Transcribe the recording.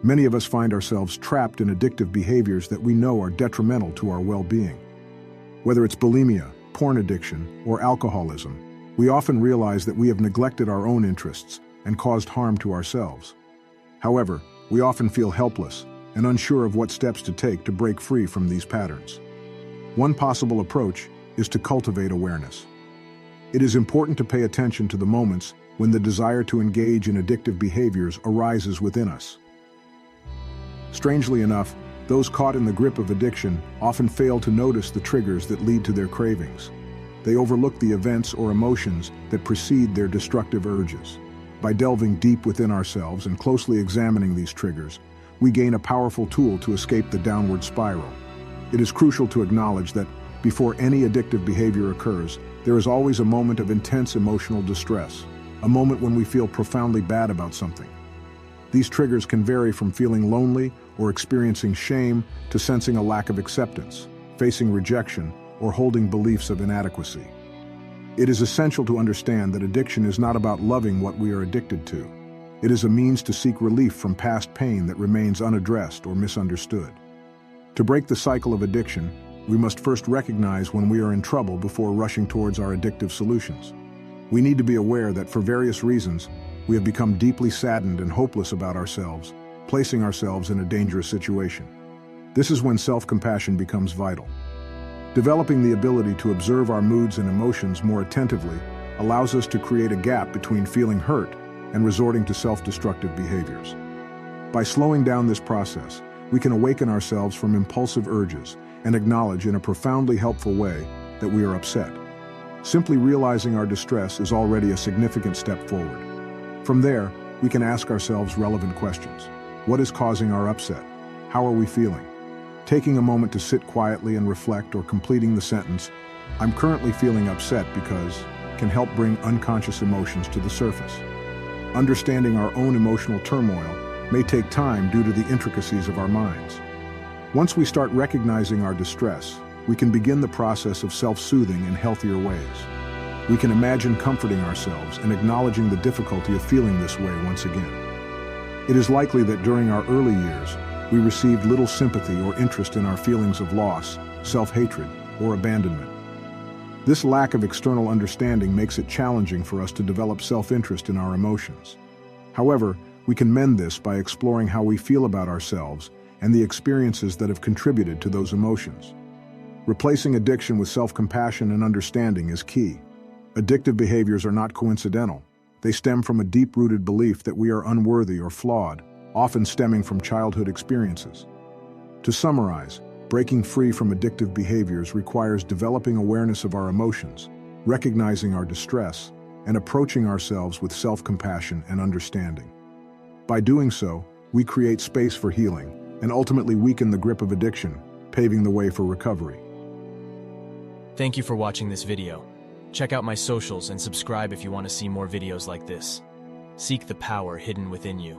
Many of us find ourselves trapped in addictive behaviors that we know are detrimental to our well-being. Whether it's bulimia, porn addiction, or alcoholism, we often realize that we have neglected our own interests and caused harm to ourselves. However, we often feel helpless and unsure of what steps to take to break free from these patterns. One possible approach is to cultivate awareness. It is important to pay attention to the moments when the desire to engage in addictive behaviors arises within us. Strangely enough, those caught in the grip of addiction often fail to notice the triggers that lead to their cravings. They overlook the events or emotions that precede their destructive urges. By delving deep within ourselves and closely examining these triggers, we gain a powerful tool to escape the downward spiral. It is crucial to acknowledge that before any addictive behavior occurs, there is always a moment of intense emotional distress, a moment when we feel profoundly bad about something. These triggers can vary from feeling lonely or experiencing shame to sensing a lack of acceptance, facing rejection, or holding beliefs of inadequacy. It is essential to understand that addiction is not about loving what we are addicted to. It is a means to seek relief from past pain that remains unaddressed or misunderstood. To break the cycle of addiction, we must first recognize when we are in trouble before rushing towards our addictive solutions. We need to be aware that for various reasons, we have become deeply saddened and hopeless about ourselves, placing ourselves in a dangerous situation. This is when self-compassion becomes vital. Developing the ability to observe our moods and emotions more attentively allows us to create a gap between feeling hurt and resorting to self-destructive behaviors. By slowing down this process, we can awaken ourselves from impulsive urges and acknowledge in a profoundly helpful way that we are upset. Simply realizing our distress is already a significant step forward. From there, we can ask ourselves relevant questions. What is causing our upset? How are we feeling? Taking a moment to sit quietly and reflect, or completing the sentence, "I'm currently feeling upset because," can help bring unconscious emotions to the surface. Understanding our own emotional turmoil may take time due to the intricacies of our minds. Once we start recognizing our distress, we can begin the process of self-soothing in healthier ways. We can imagine comforting ourselves and acknowledging the difficulty of feeling this way once again. It is likely that during our early years, we received little sympathy or interest in our feelings of loss, self-hatred, or abandonment. This lack of external understanding makes it challenging for us to develop self-interest in our emotions. However, we can mend this by exploring how we feel about ourselves and the experiences that have contributed to those emotions. Replacing addiction with self-compassion and understanding is key. Addictive behaviors are not coincidental. They stem from a deep-rooted belief that we are unworthy or flawed, often stemming from childhood experiences. To summarize, breaking free from addictive behaviors requires developing awareness of our emotions, recognizing our distress, and approaching ourselves with self-compassion and understanding. By doing so, we create space for healing and ultimately weaken the grip of addiction, paving the way for recovery. Thank you for watching this video. Check out my socials and subscribe if you want to see more videos like this. Seek the power hidden within you.